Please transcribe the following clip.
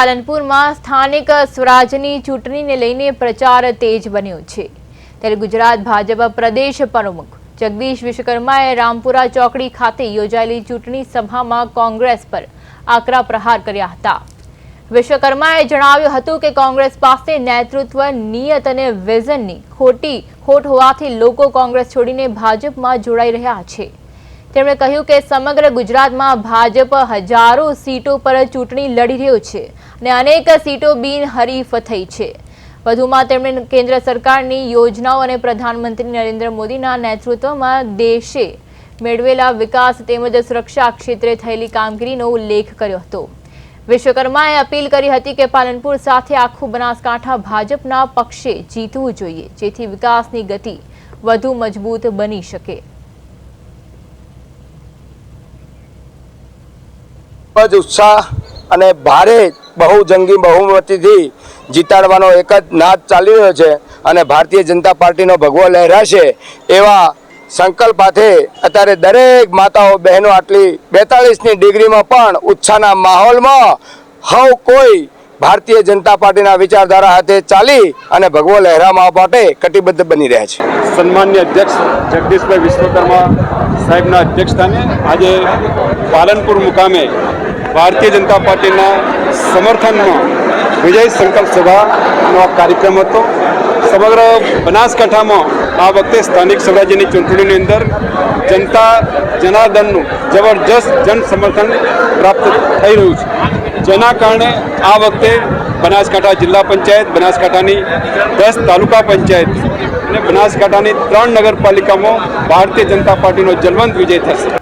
પાલનપુરમાં સ્થાનિક સ્વરાજની ચૂંટણીને લઈને પ્રચાર તેજ બન્યો છે। ત્યારે ગુજરાત ભાજપ પ્રદેશ પ્રમુખ જગદીશ વિશ્વકર્માએ રામપુરા ચોકડી ખાતે યોજાયેલી ચૂંટણી સભામાં કોંગ્રેસ પર આકરા પ્રહાર કર્યા હતા। વિશ્વકર્માએ જણાવ્યું હતું કે કોંગ્રેસ પાસે નેતૃત્વ, નિયત અને વિઝનની ખોટ હોવાથી લોકો કોંગ્રેસ છોડીને ભાજપમાં જોડાઈ રહ્યા છે। તેમણે કહ્યું કે સમગ્ર ગુજરાતમાં ભાજપ હજારો સીટો પર ચૂંટણી લડી રહ્યું છે અને અનેક સીટો બિનહરીફ થઈ છે। વધુમાં તેમણે કેન્દ્ર સરકારની યોજનાઓ અને પ્રધાનમંત્રી નરેન્દ્ર મોદીના નેતૃત્વમાં દેશે મેળવેલા વિકાસ તેમજ સુરક્ષા ક્ષેત્રે થયેલી કામગીરીનો ઉલ્લેખ કર્યો હતો। વિશ્વકર્માએ અપીલ કરી હતી કે પાલનપુર સાથે આખું બનાસકાંઠા ભાજપના પક્ષે જીતવું જોઈએ, જેથી વિકાસની ગતિ વધુ મજબૂત બની શકે। उत्साह અને ભારે બહુજંગી બહુમતીથી જીતાડવાનો એક જ નાદ ચાલી રહ્યો છે અને ભારતીય જનતા પાર્ટીનો ભગવો લહેરાશે એવા સંકલ્પ સાથે અત્યારે દરેક માતાઓ બહેનો આટલી 42ની ડિગ્રીમાં પણ ઉત્સાહના માહોલમાં હવ કોઈ ભારતીય જનતા પાર્ટીના વિચારધારા સાથે ચાલી અને ભગવો લહેરાવવા માટે કટિબદ્ધ બની રહ્યા છે। સન્માનીય અધ્યક્ષ જગદીશભાઈ વિશ્વકર્મા સાહેબના અધ્યક્ષસ્થાને આજે પાલનપુર મુકામે ભારતીય જનતા પાર્ટીના સમર્થનમાં વિજય સંકલ્પ સભાનો કાર્યક્રમ હતો। સમગ્ર બનાસકાંઠામાં આ વખતે સ્થાનિક સ્વરાજ્યની ચૂંટણીની અંદર જનતા જનાર્દનનું જબરજસ્ત જન સમર્થન પ્રાપ્ત થઈ રહ્યું છે, જેના કારણે આ વખતે બનાસકાંઠા જિલ્લા પંચાયત, બનાસકાંઠાની 10 તાલુકા પંચાયત અને બનાસકાંઠાની 3 નગરપાલિકામાં ભારતીય જનતા પાર્ટીનો જલવંત વિજય થશે।